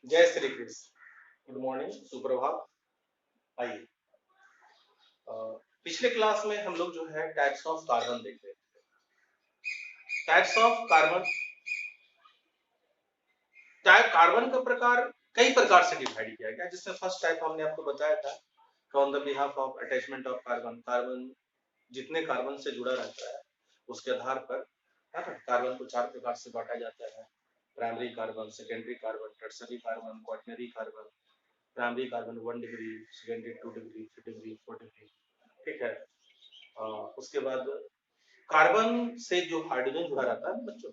जय Shri Krishna, good morning, सुप्रभात। आइए, पिछले क्लास में हम लोग जो है टाइप्स ऑफ कार्बन देख रहे थे। Types of carbon, type carbon का प्रकार कई प्रकार से डिवाइड किया गया, जिसमें फर्स्ट टाइप हमने आपको बताया था on the behalf of attachment of carbon. Carbon जितने कार्बन से जुड़ा रहता है उसके आधार पर कार्बन को चार प्रकार से बांटा जाता है। Primary carbon, secondary carbon, tertiary carbon, quaternary carbon. Primary carbon 1 degree, secondary 2 degree, 3 degree, 4 degree. ठीक है। उसके बाद कार्बन से जो हाइड्रोजन जुड़ा रहता है बच्चों,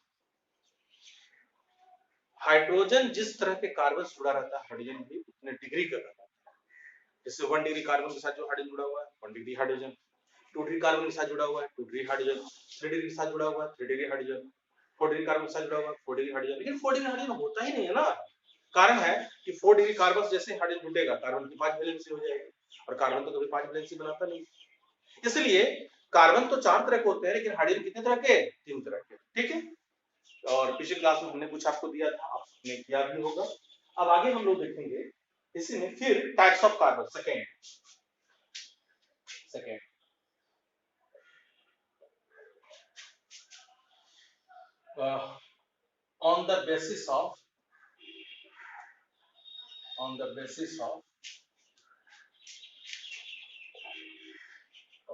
हाइड्रोजन जिस तरह के कार्बन से जुड़ा रहता है हाइड्रोजन भी उतने डिग्री का रहता है। जैसे 1 डिग्री कार्बन के साथ जो हाइड्रोजन जुड़ा हुआ है 1 डिग्री हाइड्रोजन, 2 डिग्री कार्बन के साथ जुड़ा हुआ है 2 डिग्री हाइड्रोजन, 3 डिग्री के साथ जुड़ा हुआ है 3 डिग्री हाइड्रोजन, 4 डिग्री कार्बन के साथ जुड़ा हुआ है 4 डिग्री हाइड्रोजन। लेकिन 4 डिग्री हाइड्रोजन होता ही नहीं है ना। कारण है कि 4 डिग्री कार्बन जैसे हाइड्रोजन जुटेगा कार्बन की 5 वैलेंसी हो जाएगी, और कार्बन तो कभी 5 वैलेंसी बनाता नहीं। इसलिए कार्बन तो 4 तरह के होते हैं, लेकिन हाइड्रोजन कितने तरह के? 3 तरह के। ठीक है। और पिछले क्लास में हमने कुछ आपको दिया था, आपने किया भी होगा। अब आगे हम लोग देखेंगे इसी में फिर types of carbon. Second second on the basis of on the basis of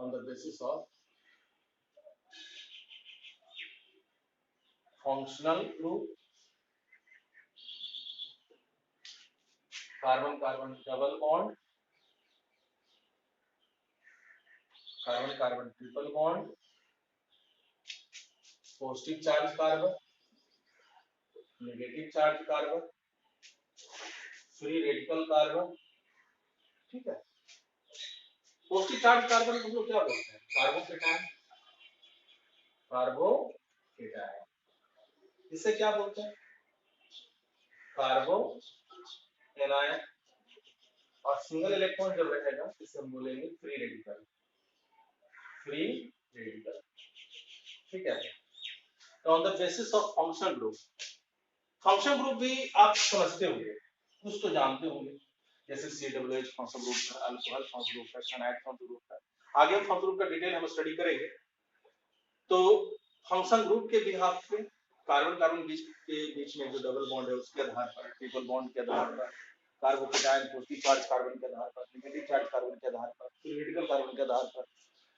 on the basis of functional group, carbon carbon double bond, carbon carbon triple bond, positive charge carbon, negative charge carbon, free radical carbon। ठीक है। Positive charge carbon को हम लोग क्या बोलते हैं? Carbocation. Carbocation इसे क्या बोलते हैं? कार्बो एनायन। और सिंगल इलेक्ट्रॉन जब रहेगा इसे हम बोलेंगे फ्री रेडिकल। Free radical. ठीक है। तो on the basis of functional group, functional group भी आप समझते होंगे, कुछ तो जानते होंगे। जैसे COOH फंक्शनल ग्रुप है, अल्कोहल फंक्शनल ग्रुप है, साइनाइड फंक्शनल ग्रुप है। आगे हम फंक्शनल ग्रुप का डिटेल हम स्टडी करेंगे। तो फंक्शनल ग्रुप के बिहाफ पे कार्बन कार्बन के बीच में जो डबल बॉन्ड है उसके आधार पर, ट्रिपल बॉन्ड के आधार पर, कार्बोकेटायन पॉजिटिव चार्ज कार्बन के आधार पर, नेगेटिव चार्ज कार्बन के आधार पर, फ्री रेडिकल कार्बन के आधार पर,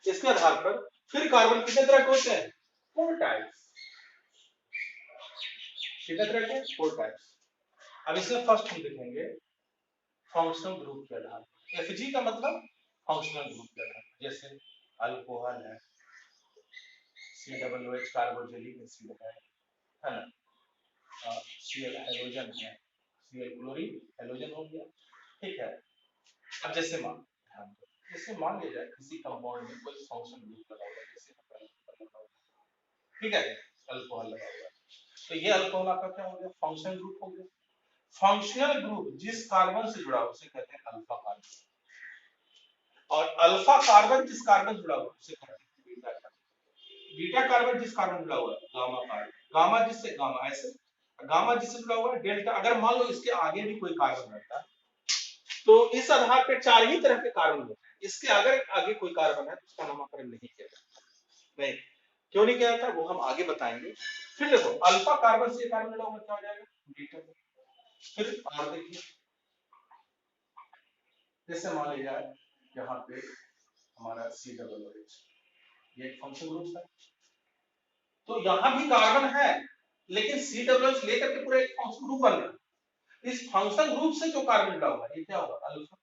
इसके आधार पर फिर कार्बन कितने तरह के होते हैं? 4 टाइप्स। कितने तरह के? 4 टाइप्स। अब इसमें फर्स्ट हम देखेंगे फंक्शनल ग्रुप के आधार पर। Fg का मतलब फंक्शनल ग्रुप के आधार पर। जैसे अल्कोहल है, COOH कार्बोक्सिलिक एसिड है ना, Cl हैलोजन है, Cl क्लोरीन हैलोजन हो गया। ठीक है। अब जैसे मान लिया जाए किसी कंपाउंड में कोई फंक्शनल ग्रुप लगा हुआ है, जैसे ठीक है, अल्कोहल लगा हुआ है, तो ये अल्कोहल आपका क्या हो गया? फंक्शनल ग्रुप हो गया। फंक्शनल ग्रुप जिस कार्बन से जुड़ा उसे कहते हैं अल्फा कार्बन, और अल्फा कार्बन जिस कार्बन जुड़ा हुआ उसे कहते हैं बीटा कार्बन। बीटा कार्बन जिस कार्बन जुड़ा हुआ है गामा कार्बन, गामा जिससे गामा ऐसे, गामा जिससे जुड़ा हुआ है डेल्टा। अगर मान लो इसके आगे भी कोई कार्बन रहता है तो इस आधार पे 4 ही तरह के कार्बन होते हैं। इसके अगर आगे कोई कार्बन है तो उसका नामकरण नहीं किया जाता। नहीं, क्यों नहीं किया जाता वो हम आगे बताएंगे। फिर देखो अल्फा कार्बन से कार्बन जुड़ा हुआ क्या हो जाएगा? बीटा। फिर और देखिए, जैसे मान लिया जाए यहाँ पे हमारा COOH, ये एक फंक्शनल ग्रुप है, तो यहाँ भी कार्बन है, लेकिन COOH लेकर के पूरा एक फंक्शनल ग्रुप बन रहा है। इस फंक्शनल ग्रुप से जो कार्बन जुड़ा हुआ है ये क्या होगा? अल्फा।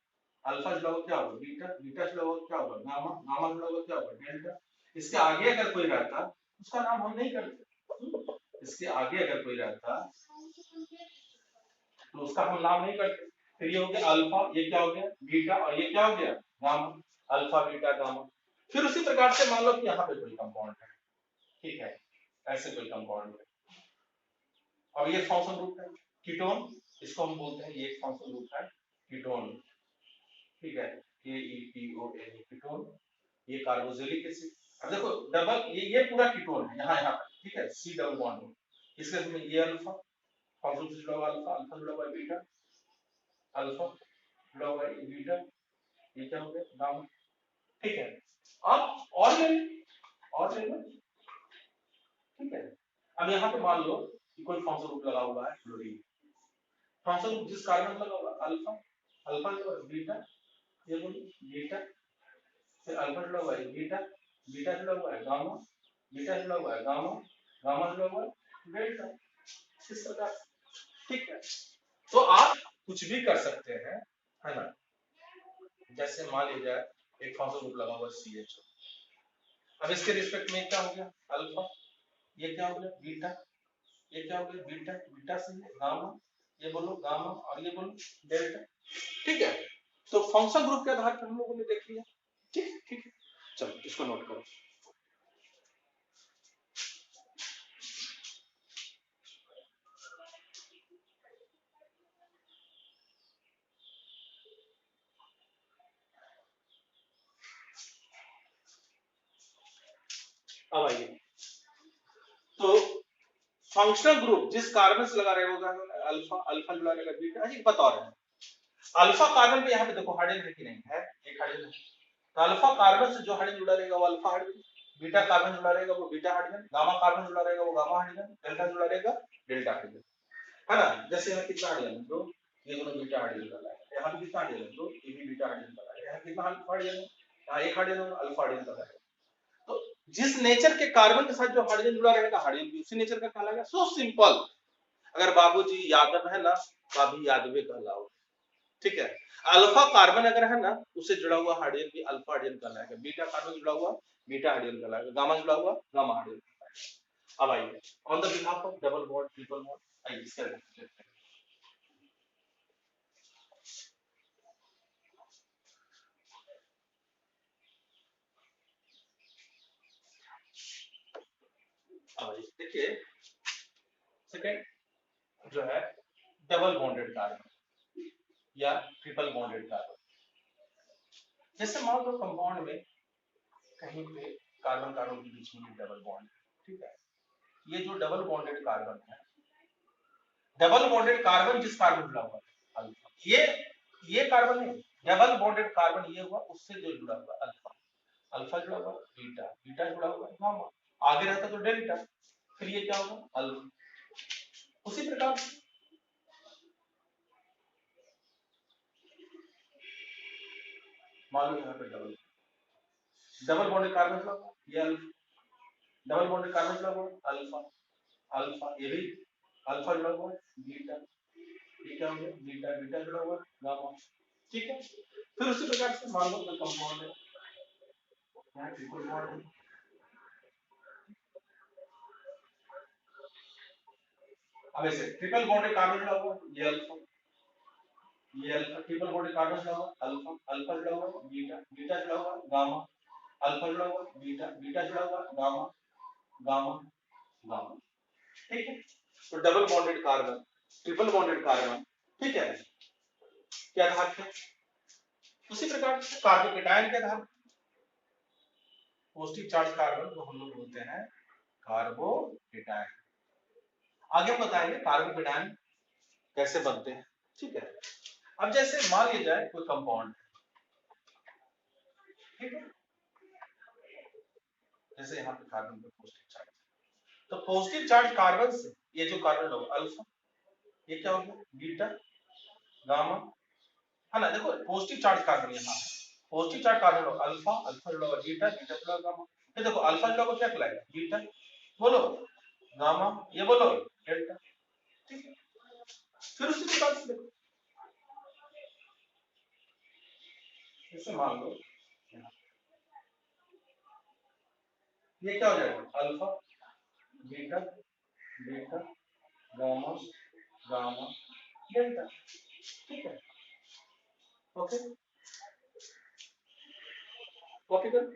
अल्फा जुड़ा हुआ क्या होगा? बीटा। बीटा जुड़ा हुआ क्या होगा? गामा। गामा जुड़ा हुआ क्या होगा? डेल्टा। इसके आगे अगर कोई रहता उसका नाम हम नहीं करते। इसके आगे अगर कोई रहता तो उसका हम नाम नहीं करते। फिर ये हो गया अल्फा, ये क्या हो गया? बीटा, और ये क्या हो गया? गामा। Alpha beta gamma. फिर उसी प्रकार से मान लो कि यहाँ पे कोई कंपाउंड है, ठीक है, ऐसे कोई कंपाउंड है, अब ये फंक्शनल ग्रुप है कीटोन, इसको हम बोलते हैं, ये एक फंक्शनल ग्रुप है कीटोन। ठीक है, KETON कीटोन। ये कार्बोक्सिलिक एसिड। अब देखो डबल ये पूरा कीटोन है यहाँ यहाँ, ठीक है, C डबल बॉन्ड। इसके ये अल्फा फंक्शनल से जुड़ा हुआ अल्फा, अल्फा जुड़ा हुआ बीटा, अल्फा जुड़ा हुआ है बीटा, ये क्या हो गया गामा। ठीक है, अब और ले लो, ठीक है। अब यहाँ पे मान लो कि कोई फंक्शन ग्रुप लगा हुआ है फ्लोरीन, फंक्शन ग्रुप जिस कार्बन लगा हुआ है अल्फा, अल्फा जुड़ा हुआ है बीटा, ये बोलो बीटा, फिर अल्फा जुड़ा हुआ है बीटा, बीटा जुड़ा हुआ है गामा, बीटा जुड़ा हुआ है गामा, गामा जुड़ा हुआ है डेल्टा, इस प्रकार। ठीक है, तो आप कुछ भी कर सकते हैं, है ना। जैसे मान लीजिए एक फंक्शन ग्रुप लगा हुआ है CH, अब इसके रिस्पेक्ट में क्या हो गया अल्फा, ये क्या हो गया बीटा, ये क्या हो गया बीटा, बीटा से गामा, ये बोलो गामा और ये बोलो डेल्टा। ठीक है, तो फंक्शन ग्रुप के आधार पर हम लोगों ने देख लिया। ठीक है, चलो इसको नोट करो। अब आइए, तो फंक्शनल ग्रुप जिस कार्बन से लगा रहेगा अल्फा, अल्फा जुड़ा रहेगा बीटा, एक बात और है, अल्फा कार्बन पे यहाँ पे देखो हाइड्रोजन है कि नहीं है, एक हाइड्रोजन है, तो अल्फा कार्बन से जो हाइड्रोजन जुड़ा रहेगा वो अल्फा हाइड्रोजन, बीटा कार्बन जुड़ा रहेगा वो बीटा हाइड्रोजन, गामा कार्बन जुड़ा रहेगा वो गामा हाइड्रोजन, डेल्टा जुड़ा रहेगा डेल्टा हाइड्रोजन, है ना। जैसे यहाँ कितना हाइड्रोजन दो, ये दोनों बीटा हाइड्रोजन का है, यहाँ पे कितना हाइड्रोजन दो, ये भी बीटा हाइड्रोजन का है, यहाँ कितना हाइड्रोजन, यहाँ एक हाइड्रोजन अल्फा हाइड्रोजन का है। तो जिस नेचर के कार्बन के साथ जो हाइड्रोजन जुड़ा रहेगा हाइड्रोजन भी उसी नेचर का कहलाएगा। सो सिंपल, अगर बाबूजी यादव है ना, भाभी यादवे कहलाओ। ठीक है, अल्फा कार्बन अगर है ना उससे जुड़ा हुआ हाइड्रोजन भी अल्फा हाइड्रोजन कहलाएगा, बीटा कार्बन जुड़ा हुआ बीटा हाइड्रोजन कहलाएगा, गामा जुड़ा हुआ गामा हाइड्रोजन कहलाएगा। अब आइए on the behalf of double bond triple bond, आइए इसका देखते हैं। अब आइए देखिए, सेकंड जो है डबल बॉन्डेड कार्बन या ट्रिपल बॉन्डेड कार्बन, जैसे मान लो कंपाउंड में कहीं पे कार्बन कार्बन के बीच में डबल बॉन्ड, ठीक है, ये जो डबल बॉन्डेड कार्बन है, डबल बॉन्डेड कार्बन जिस कार्बन जुड़ा हुआ है अल्फा, ये कार्बन नहीं, डबल बॉन्डेड कार्बन ये हुआ उससे जो जुड़ा हुआ अल्फा, अल्फा जुड़ा हुआ बीटा, बीटा जुड़ा हुआ गामा, आगे रहता तो डेल्टा, फिर ये क्या होगा अल्फा। उसी प्रकार मान लो यहाँ पे डबल डबल बॉन्डेड कार्बन जुड़ा हुआ ये अल्फा, डबल बॉन्डेड कार्बन जुड़ा हुआ अल्फा, अल्फा ये भी अल्फा जुड़ा हुआ बीटा, ये क्या हो गया बीटा, बीटा जुड़ा हुआ गामा। ठीक है, फिर उसी प्रकार से मान लो कोई कंपाउंड है, यहाँ ट्रिपल बॉन्ड है, अब ऐसे ट्रिपल बॉन्डेड कार्बन जुड़ा हुआ ये अल्फा, ये अल्फा, ट्रिपल बॉन्डेड कार्बन जुड़ा हुआ अल्फा, अल्फा जुड़ा हुआ बीटा, बीटा जुड़ा हुआ गामा, अल्फा जुड़ा हुआ बीटा, बीटा जुड़ा हुआ गामा, गामा गामा। ठीक है, तो double bonded carbon, triple bonded carbon, ठीक है, क्या आधार पे, उसी प्रकार से कार्बोकेटायन के आधार, पॉजिटिव चार्ज कार्बन को हम लोग बोलते हैं कार्बोकेटायन। आगे बताएंगे कार्बोकेटायन कैसे बनते हैं। ठीक है, अब जैसे मान लिया जाए कोई कंपाउंड, ठीक है, जैसे यहाँ पे कार्बन पे पॉजिटिव चार्ज, तो पॉजिटिव चार्ज कार्बन से ये जो कार्बन होगा अल्फा, ये क्या होगा बीटा गामा, है ना। देखो पॉजिटिव चार्ज कार्बन यहाँ है, पॉजिटिव चार्ज कार्बन होगा अल्फा, अल्फा जुड़ा हुआ बीटा, बीटा जुड़ा हुआ गामा, ये देखो अल्फा जुड़ा हुआ क्या कहलाएगा बीटा, बोलो गामा, ये बोलो डेल्टा। ठीक है, फिर उसी प्रकार से देखो, जैसे मान लो ये क्या हो जाएगा alpha beta, beta gamma, gamma delta. ठीक है, ओके, कॉपी कर,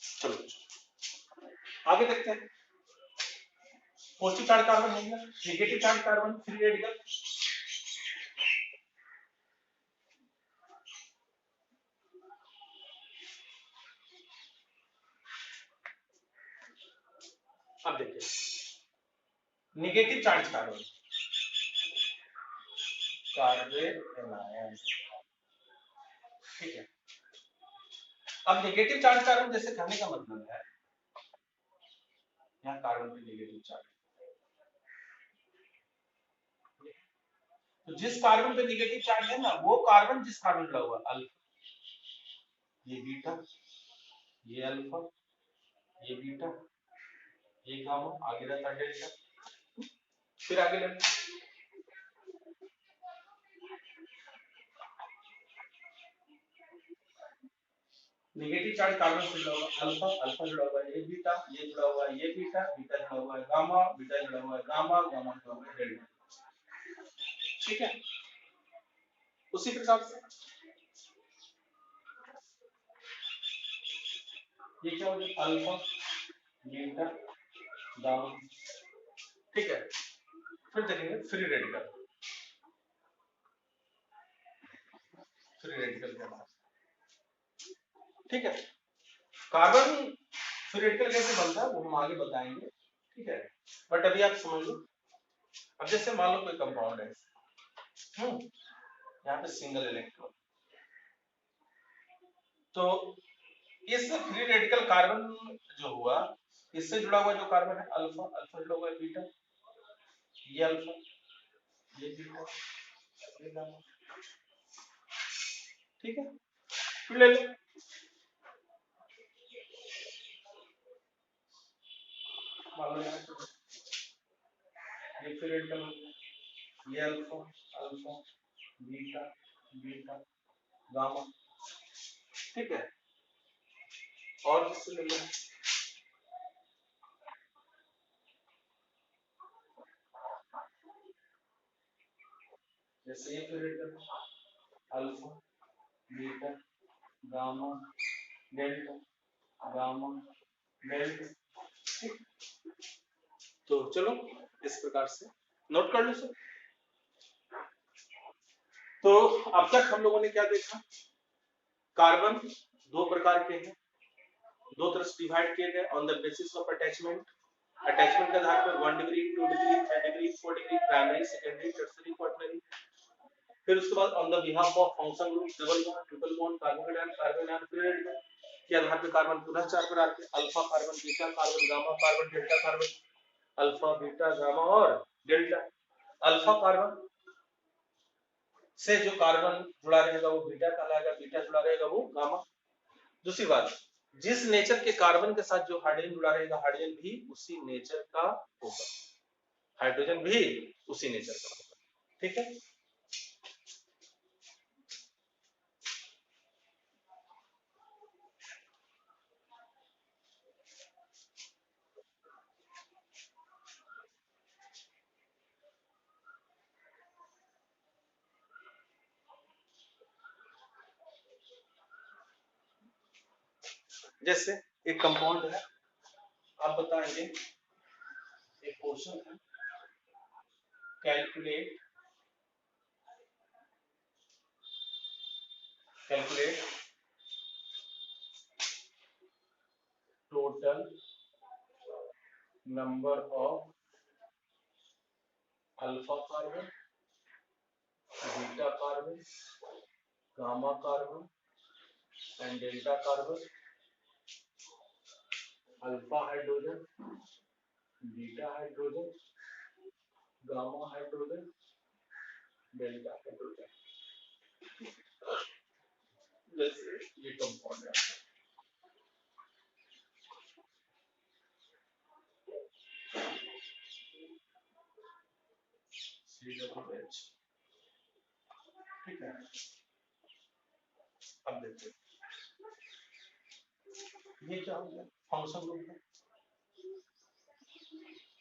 चलो आगे देखते हैं। पॉजिटिव चार्ज कार्बन हो गया, negative charge carbon free radical, negative charge carbon, carbanion, ठीक है। अब नेगेटिव चार्ज कार्बन जैसे कहने का मतलब है यहाँ कार्बन पे नेगेटिव चार्ज, तो जिस कार्बन पे नेगेटिव चार्ज है ना वो कार्बन जिस कार्बन जुड़ा हुआ अल्फा, ये बीटा, ये अल्फा, ये बीटा, ये गामा, आगे रहता डेल्टा। फिर आगे ले नेगेटिव चार्ज कार्बन से जुड़ा हुआ अल्फा, अल्फा जुड़ा हुआ है ये बीटा, ये जुड़ा हुआ है ये बीटा, बीटा जुड़ा हुआ है गामा, बीटा जुड़ा हुआ है गामा, गामा जुड़ा हुआ है डेल्टा, ठीक है। उसी प्रकार से ये क्या हो गया अल्फा, बीटा, गामा, ठीक है। फिर देखेंगे फ्री रेडिकल, फ्री रेडिकल के बाद, ठीक है। कार्बन फ्री रेडिकल कैसे बनता है वो हम आगे बताएंगे, ठीक है। बट अभी आप समझ लो, अब जैसे मान लो कोई कंपाउंड है, यहाँ पे सिंगल इलेक्ट्रॉन, तो इस फ्री रेडिकल कार्बन जो हुआ इससे जुड़ा हुआ जो कार्बन है अल्फा, अल्फा जुड़ा हुआ है बीटा, ये अल्फा, ये बीटा, ये गामा, ठीक है। फिर ले लो मान लो यहाँ ये फ्री रेडिकल हो गया, ये alpha, alpha, beta, beta, gamma, ठीक है। और किससे ले लो जैसे ये free radical alpha, beta, gamma, delta, gamma, delta, तो चलो इस प्रकार से नोट कर लो सर। तो अब तक हम लोगों ने क्या देखा, कार्बन दो प्रकार के हैं, दो तरह से डिवाइड किए गए on the basis of attachment, attachment के आधार पर 1 degree 2 degree 3 degree 4 degree, primary secondary tertiary quaternary. फिर उसके बाद on the behalf of function group, double bond, triple bond, carbon ion, carbon ion, free radical के आधार पर carbon पुनः चार प्रकार के, alpha carbon, beta carbon, gamma carbon, delta carbon, alpha, beta, gamma और डेल्टा। अल्फा कार्बन से जो carbon जुड़ा रहेगा वो बीटा कहलाएगा, बीटा जुड़ा रहेगा वो गामा। दूसरी बात, जिस नेचर के कार्बन के साथ जो हाइड्रोजन जुड़ा रहेगा हाइड्रोजन भी उसी नेचर का होगा, हाइड्रोजन भी उसी नेचर का होगा, ठीक है। जैसे एक कंपाउंड है, आप बताएंगे एक क्वेश्चन है, calculate calculate total number of alpha carbon, beta carbon, gamma carbon and delta carbon, alpha hydrogen, beta hydrogen, gamma hydrogen, delta hydrogen, जैसे ये कंपाउंड है COOH, ठीक है। अब देखते ये क्या हो गया फंक्शन ग्रुप है,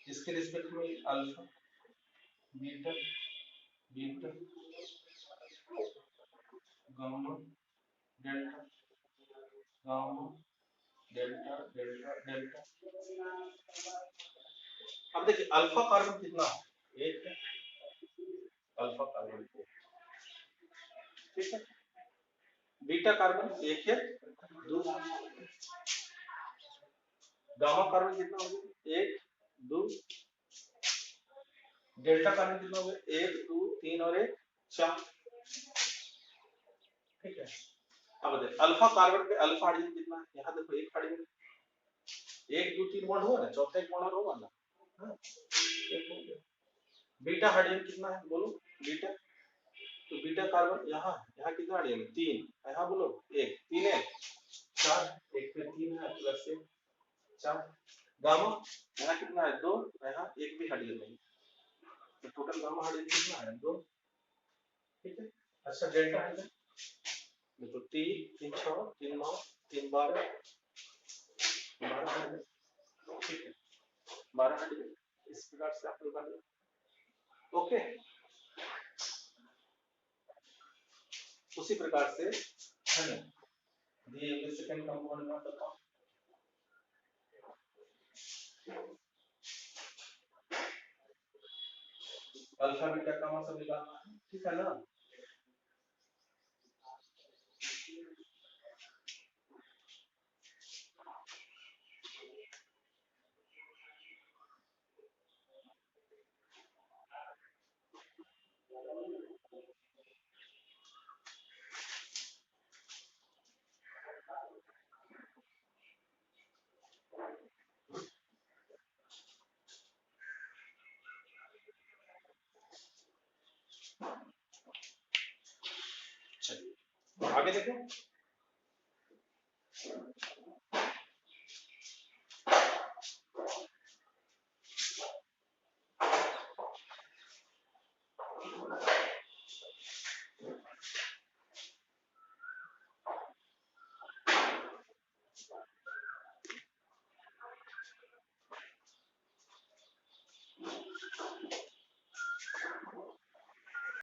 इसके रिस्पेक्ट में alpha, beta, beta, gamma, delta, gamma, delta, delta, delta. अब देखिए अल्फा कार्बन कितना है, एक है अल्फा कार्बन, ठीक है। बीटा कार्बन एक है, दो, गामा कार्बन कितना हो गया, एक, दो, डेल्टा कार्बन कितना हो गया, 1 2 3 और 1 4, ठीक है। अब देखो अल्फा कार्बन पे अल्फा हाइड्रोजन कितना है, यहाँ देखो एक हाइड्रोजन, 1 2 3 बॉन्ड हुआ ना, चौथा एक बॉन्ड और होगा ना, हाँ, एक हो गया। बीटा हाइड्रोजन कितना है बोलो, बीटा, तो बीटा कार्बन यहाँ कितना हाइड्रोजन, 3, यहाँ बोलो 1 3 है 4, 1 पे 3 है प्लस 1 4, गामा यहाँ कितना है 2, यहाँ एक भी हाइड्रोजन नहीं, तो टोटल गामा हाइड्रोजन कितना है 2, ठीक है। अच्छा डेल्टा हाइड्रोजन देखो 3 3 6 3 9 3 12 12 हाइड्रोजन, ठीक है, 12 हाइड्रोजन, इस प्रकार से आप निकाल लो, ओके। उसी प्रकार से है ना, दिए हुए सेकंड कंपाउंड में बताओ, अल्फा बीटा गामा सब निकालना है, ठीक है ना। चलिए आगे देखो,